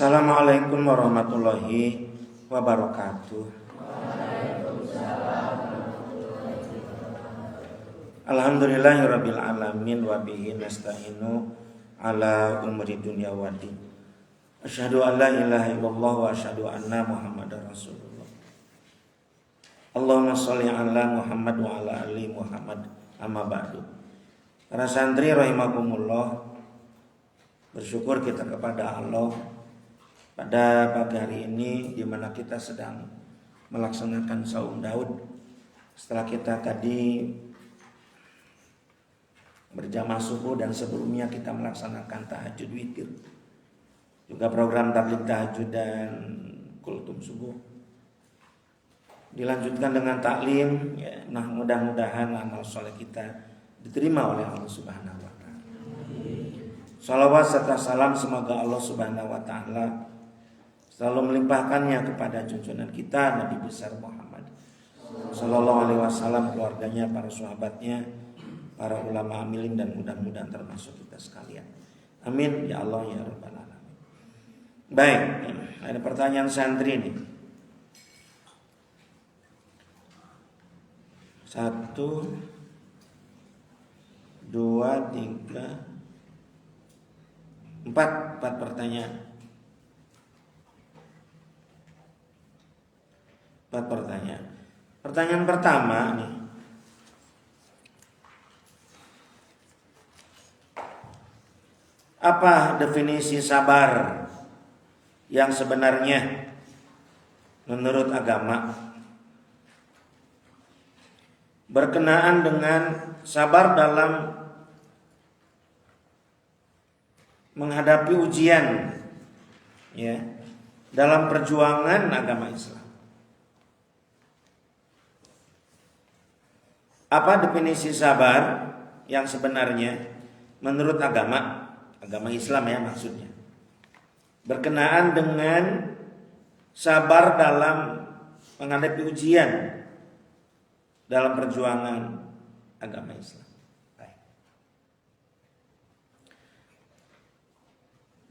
Assalamualaikum warahmatullahi wabarakatuh. Alhamdulillahirabbil alamin wa bihi nasta'inu ala umri dunya waddin. Asyhadu an la ilaha illallah wa asyhadu anna Muhammadar Rasulullah. Allahumma sholli ala Muhammad wa ala ali Muhammad. Amma ba'du. Para santri rahimakumullah, bersyukur kita kepada Allah pada pagi hari ini di mana kita sedang melaksanakan saum Daud. Setelah kita tadi berjamaah subuh dan sebelumnya kita melaksanakan tahajud witir, juga program tabligh tahajud dan kultum subuh, dilanjutkan dengan taklim ya. Nah, mudah-mudahan amal soleh kita diterima oleh Allah Subhanahu wa taala. Shalawat serta salam semoga Allah Subhanahu wa taala selalu melimpahkannya kepada junjungan kita Nabi besar Muhammad sallallahu alaihi wasallam, keluarganya, para sahabatnya, para ulama amilin, dan mudah-mudahan termasuk kita sekalian. Amin ya Allah ya rabbal alamin. Baik, ada pertanyaan santri nih. 1 2 3 4 pertanyaan. 4 pertanyaan. Pertanyaan pertama nih. Apa definisi sabar yang sebenarnya menurut agama? Berkenaan dengan sabar dalam menghadapi ujian ya, dalam perjuangan agama Islam. Apa definisi sabar yang sebenarnya menurut agama Islam ya maksudnya? Berkenaan dengan sabar dalam menghadapi ujian dalam perjuangan agama Islam. Baik.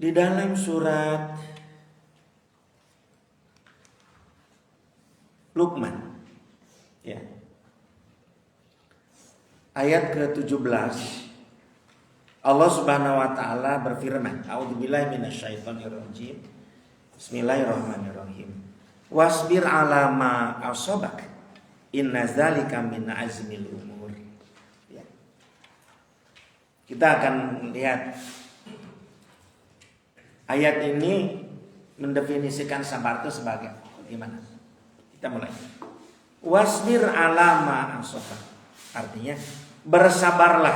Di dalam surat Luqman ya, ayat ke-17, Allah Subhanahu wa taala berfirman, A'udzubillahi minasyaitonirrajim. Bismillahirrahmanirrahim. Wasbir 'ala ma asabak. Inna dzalika min azmil umur. Ya. Kita akan melihat ayat ini mendefinisikan sabar itu sebagai bagaimana? Kita mulai. Wasbir 'ala ma asabak. Artinya bersabarlah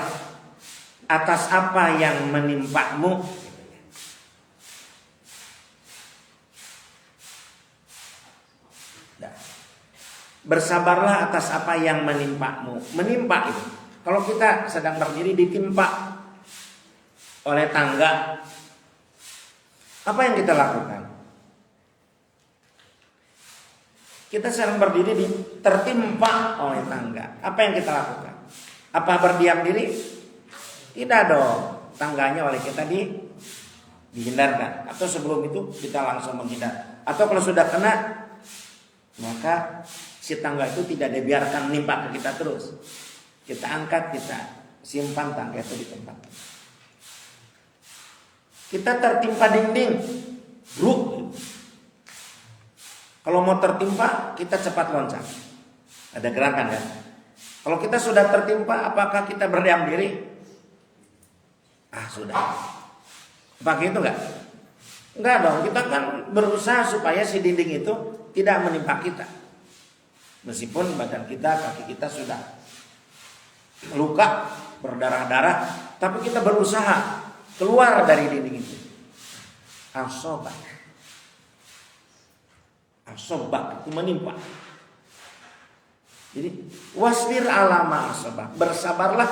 atas apa yang menimpamu. Bersabarlah atas apa yang menimpamu. Menimpa itu, kalau kita sedang berdiri ditimpa oleh tangga, apa yang kita lakukan? Kita sedang berdiri tertimpa oleh tangga, apa yang kita lakukan? Apa berdiam diri? Tidak dong, tangganya oleh kita dihindarkan. Atau sebelum itu kita langsung menghindar. Atau kalau sudah kena, maka si tangga itu tidak dibiarkan menimpa ke kita terus. Kita angkat, kita simpan tangga itu di tempat. Kita tertimpa dinding, bruk. Kalau mau tertimpa, kita cepat loncat. Ada gerakan kan? Kalau kita sudah tertimpa, apakah kita berdiam diri? Sudah. Pakai itu enggak? Enggak dong. Kita kan berusaha supaya si dinding itu tidak menimpa kita. Meskipun badan kita, kaki kita sudah luka, berdarah-darah, tapi kita berusaha keluar dari dinding itu. Asobak itu menimpa. Jadi wasbir 'ala ma asobak, bersabarlah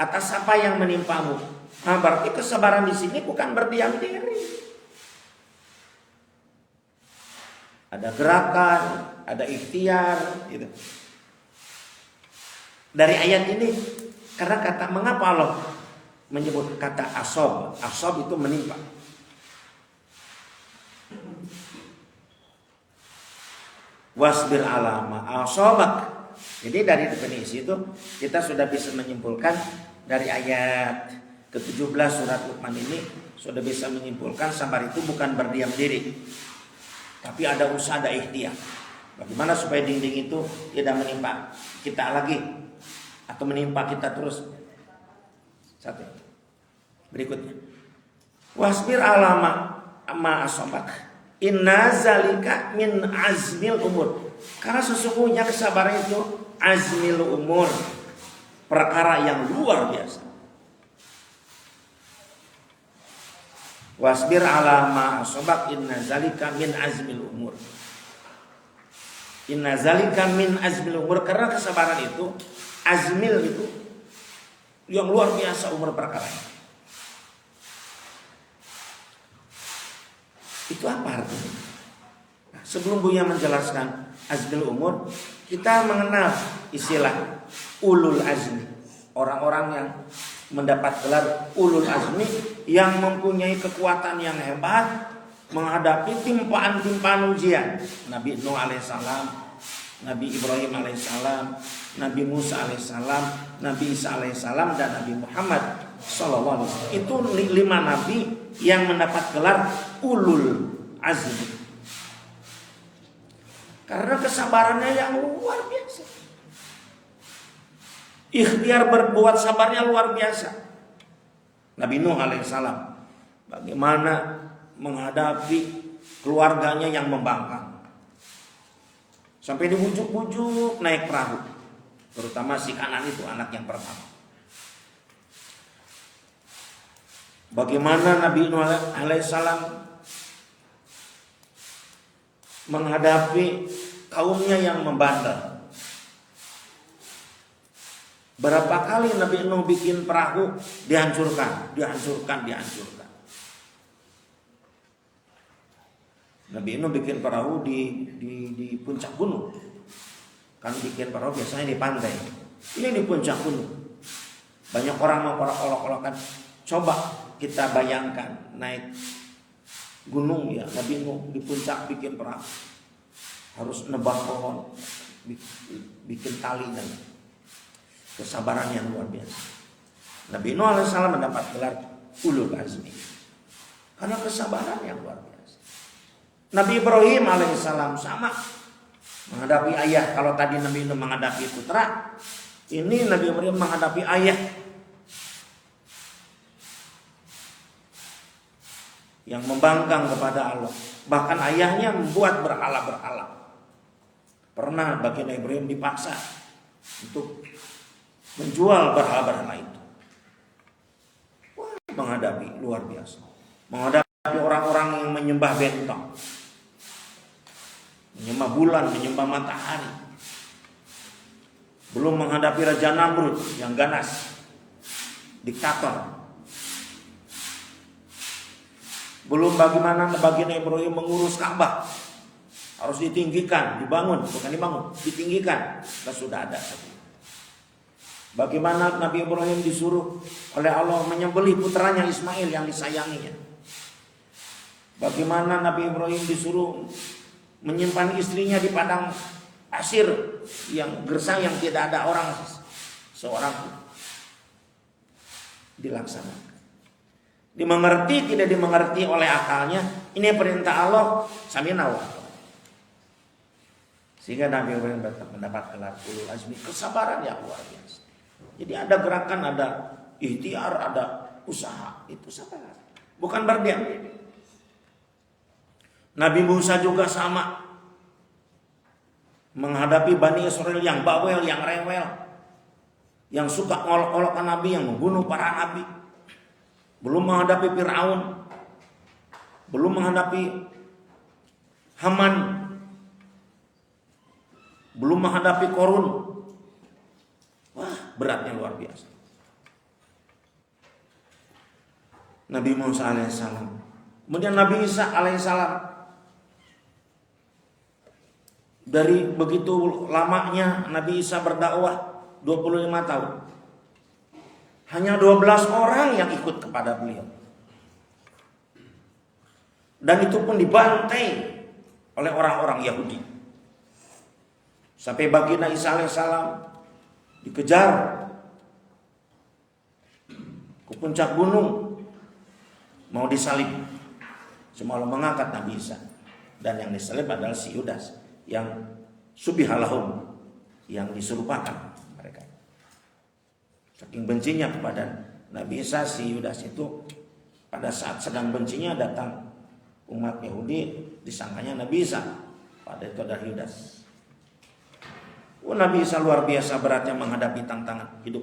atas apa yang menimpamu. Nah, berarti kesabaran di sini bukan berdiam diri. Ada gerakan, ada ikhtiar, gitu. Dari ayat ini, karena mengapa Allah menyebut kata asob? Asob itu menimpa. wasbir alama asobak. Jadi dari definisi itu kita sudah bisa menyimpulkan dari ayat ke-17 surat Luqman ini sudah bisa menyimpulkan sabar itu bukan berdiam diri, tapi ada usaha, ada ikhtiar. Bagaimana supaya dinding itu tidak menimpa kita lagi atau menimpa kita terus. Satu. Berikutnya. Wasbir alama ma asobak. Inna zalika min azmil umur. Karena sesungguhnya kesabaran itu azmil umur, perkara yang luar biasa. Wasbir ala ma asobak inna zalika min azmil umur. Inna zalika min azmil umur, karena kesabaran itu azmil itu yang luar biasa umur perkara. Itu apa artinya? Nah, sebelum Buya menjelaskan azmil umur, kita mengenal istilah ulul azmi. Orang-orang yang mendapat gelar ulul azmi yang mempunyai kekuatan yang hebat menghadapi timpaan-timpaan ujian. Nabi Nuh alaihissalam, Nabi Ibrahim alaihissalam, Nabi Musa alaihissalam, Nabi Isa alaihissalam, dan Nabi Muhammad sallallahu alaihi wasallam. Itu 5 nabi yang mendapat gelar ulul azmi. Karena kesabarannya yang luar biasa. Ikhtiar berbuat sabarnya luar biasa. Nabi Nuh alaihissalam bagaimana menghadapi keluarganya yang membangkang. Sampai dibujuk-bujuk naik perahu. Terutama si Kanan itu anak yang pertama. Bagaimana Nabi Nuh alaihissalam menghadapi kaumnya yang membandel. Berapa kali Nabi Nuh bikin perahu dihancurkan. Nabi Nuh bikin perahu di puncak gunung. Kan bikin perahu biasanya di pantai. Ini di puncak gunung. Banyak orang mau olok-olokan. Coba kita bayangkan naik gunung ya, Nabi Nuh di puncak bikin perahu. Harus nebak pohon, bikin tali, dan kesabaran yang luar biasa. Nabi Nuh alaihissalam mendapat gelar ulul azmi karena kesabaran yang luar biasa. Nabi Ibrahim alaihissalam sama menghadapi ayah. Kalau tadi Nabi Nuh menghadapi putra, ini Nabi Ibrahim menghadapi ayah yang membangkang kepada Allah. Bahkan ayahnya membuat berhala-berhala. Pernah baginda Ibrahim dipaksa untuk menjual berhala-berhala itu. Wah, menghadapi luar biasa. Menghadapi orang-orang yang menyembah bentong, menyembah bulan, menyembah matahari. Belum menghadapi Raja Namrud yang ganas, diktator. Belum bagaimana baginda Ibrahim mengurus Ka'bah. Harus ditinggikan, dibangun, bukan dibangun, ditinggikan. Dan sudah ada. Bagaimana Nabi Ibrahim disuruh oleh Allah menyembelih putranya Ismail yang disayanginya. Bagaimana Nabi Ibrahim disuruh menyimpan istrinya di padang pasir yang gersang, yang tidak ada orang seorang pun. Dilaksanakan. Dimengerti, tidak dimengerti oleh akalnya. Ini perintah Allah, samina wa. Sehingga Nabi Ibrahim mendapat gelar ulul azmi, kesabaran yang luar biasa. Jadi ada gerakan, ada ikhtiar, ada usaha. Itu sabar. Bukan berdiam diri. Nabi Musa juga sama. Menghadapi Bani Israel yang bawel, yang rewel. Yang suka ngolok-ngolokkan Nabi, yang membunuh para Nabi. Belum menghadapi Fir'aun. Belum menghadapi Haman. Belum menghadapi Korun. Wah, beratnya luar biasa. Nabi Musa alaihissalam. Kemudian Nabi Isa alaihissalam. Dari begitu lamanya Nabi Isa berdakwah 25 tahun. Hanya 12 orang yang ikut kepada beliau. Dan itu pun dibantai oleh orang-orang Yahudi. Sampai baginda Isa alaihissalam dikejar ke puncak gunung, mau disalib. Semua Allah mengangkat Nabi Isa, dan yang disalib adalah si Yudas yang subihalahum, yang diserupakan mereka. Saking bencinya kepada Nabi Isa, si Yudas itu pada saat sedang bencinya datang umat Yahudi, disangkanya Nabi Isa, pada itu adalah Yudas. Nabi Isa luar biasa beratnya menghadapi tantangan hidup.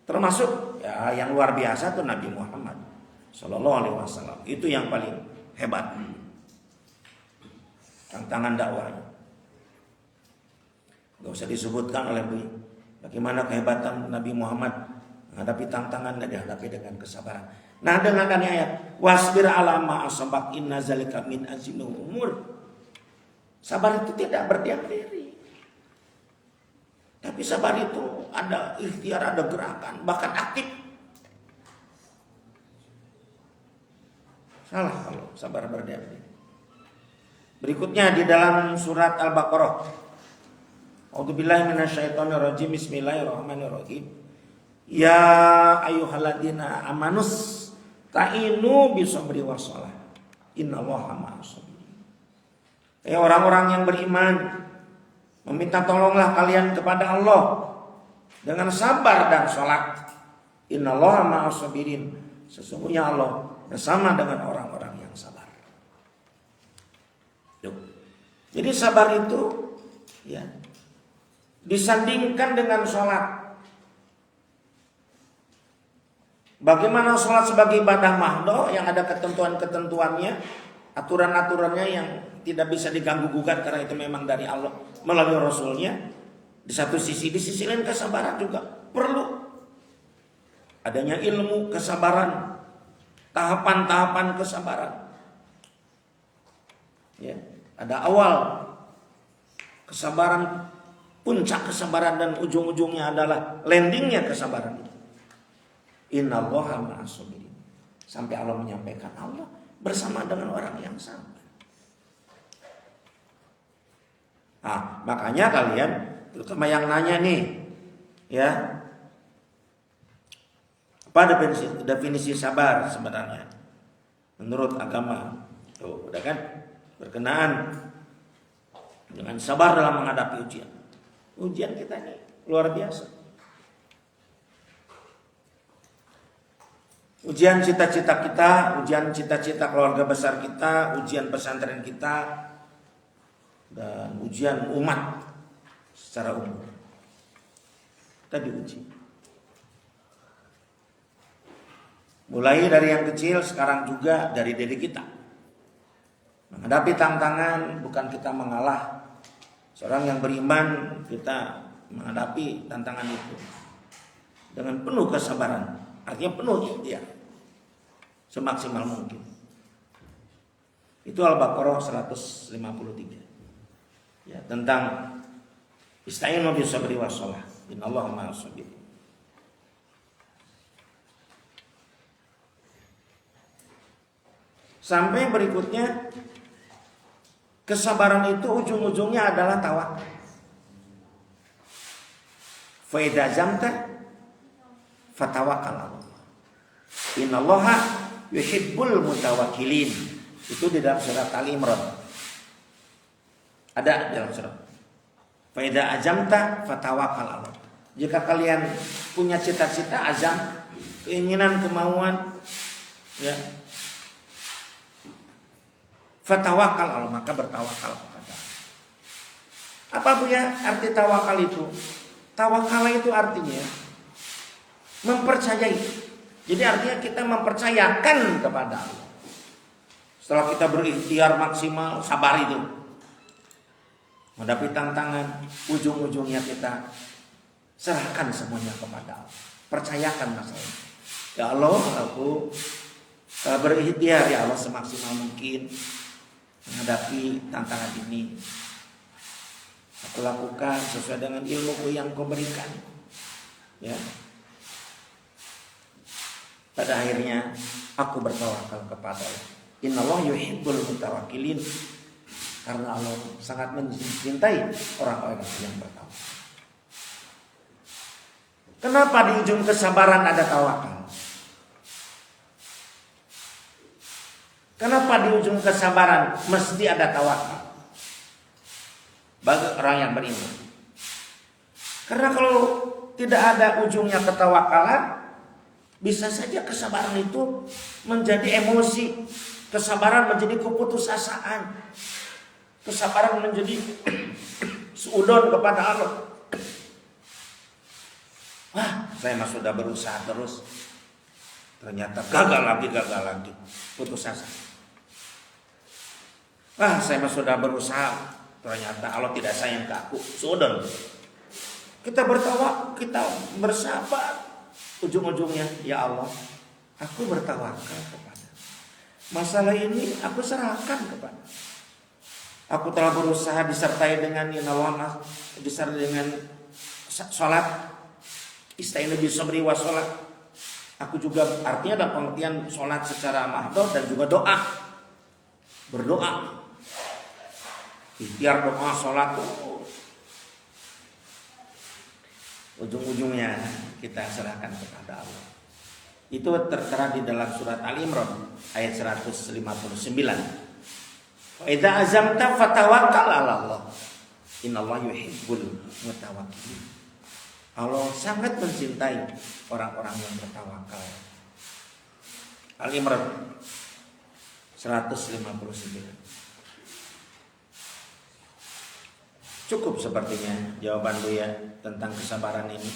Termasuk ya, yang luar biasa itu Nabi Muhammad Sallallahu Alaihi Wasallam. Itu yang paling hebat tantangan dakwahnya. Gak usah disebutkan oleh bagaimana kehebatan Nabi Muhammad menghadapi tantangan dan dihadapi dengan kesabaran. Nah, dengarkan ayat wasbir ala ma asabak inna zalika min azmil umur. Sabar itu tidak berdiam diri. Tapi sabar itu ada ikhtiar, ada gerakan, bahkan aktif. Salah kalau sabar berdiam diri. Berikutnya di dalam surat Al-Baqarah. A'udzubillahi minasyaitonirrajim. Bismillahirrahmanirrahim. Ya ayyuhalladzina amanus ta'inu bisabri wassalah. Innallaha ma'as-sabirin. Ya orang-orang yang beriman, meminta tolonglah kalian kepada Allah dengan sabar dan sholat. Innallaha ma'as-sabirin. Sesungguhnya Allah bersama dengan orang-orang yang sabar. Jadi sabar itu ya disandingkan dengan sholat. Bagaimana sholat sebagai ibadah mahdoh yang ada ketentuan-ketentuannya, aturan-aturannya yang tidak bisa diganggu gugat karena itu memang dari Allah melalui Rasulnya. Di satu sisi, di sisi lain kesabaran juga perlu. Adanya ilmu kesabaran, tahapan-tahapan kesabaran. Ya, ada awal kesabaran, puncak kesabaran, dan ujung-ujungnya adalah landingnya kesabaran itu. Innallaha ma'as-sabirin. Sampai Allah menyampaikan Allah bersama dengan orang yang sabar. Nah, makanya kalian, terutama yang nanya nih, ya, apa definisi sabar sebenarnya menurut agama? Tuh, udah kan? Berkenaan dengan sabar dalam menghadapi ujian. Ujian kita ini luar biasa. Ujian cita-cita kita, ujian cita-cita keluarga besar kita, ujian pesantren kita, dan ujian umat secara umum. Kita diuji. Mulai dari yang kecil, sekarang juga dari diri kita. Menghadapi tantangan bukan kita mengalah. Seorang yang beriman, kita menghadapi tantangan itu dengan penuh kesabaran. Artinya penuh ikhtiar semaksimal mungkin. Itu Al-Baqarah 153. Ya, tentang ista'inu bisabri wassalah. Innallaha ma'as-sabirin. Sampai berikutnya, kesabaran itu ujung-ujungnya adalah tawakal. Fa idza zamta fatawakkal 'ala Allah. Innallaha yuhibbul mutawakkilin. Itu di dalam surat Ali Imran. Ada dalam surat. Fa idza azamta fatawakkal 'ala Allah. Jika kalian punya cita-cita, azam, keinginan, kemauan, ya, fatawakal Allah, maka bertawakal kepada Allah. Apa punya arti tawakal itu? Tawakal itu artinya mempercayai. Jadi artinya kita mempercayakan kepada Allah. Setelah kita berikhtiar maksimal, sabar itu, menghadapi tantangan, ujung-ujungnya kita serahkan semuanya kepada Allah. Percayakan masalah. Ya Allah, aku berikhtiar ya Allah semaksimal mungkin menghadapi tantangan ini. Aku lakukan sesuai dengan ilmuku yang kau berikan. Ya. Pada akhirnya aku bertawakal kepada Allah. Innallaha yuhibbul mutawakkilin. Karena Allah sangat mencintai orang-orang yang bertawakal. Kenapa di ujung kesabaran ada tawakal? Kenapa di ujung kesabaran mesti ada tawakal bagi orang yang beriman? Karena kalau tidak ada ujungnya ketawakalan, bisa saja kesabaran itu menjadi emosi, kesabaran menjadi keputusasaan, kesabaran menjadi seudon kepada Allah. Wah, saya mah sudah berusaha terus, ternyata gagal lagi, putus asa. Wah, saya mah sudah berusaha, ternyata Allah tidak sayang ke aku, seudon. Kita bertawakal, kita bersabar, ujung-ujungnya, ya Allah, aku bertawakal kepada. Masalah ini aku serahkan kepada. Aku telah berusaha disertai dengan inawamah, disertai dengan sholat, istainu bisabri wa sholat. Aku juga artinya ada pengertian sholat secara mahdhur dan juga doa, berdoa. Ikhtiar doa sholat ujung-ujungnya kita serahkan kepada Allah. Itu tertera di dalam surat Al-Imran ayat 159. Wa idza azamta fatawakkal 'ala Allah. Innallaha yuhibbul mutawakkilin. Allah sangat mencintai orang-orang yang bertawakal. Al-Imran 159. Cukup sepertinya jawaban Buya tentang kesabaran ini.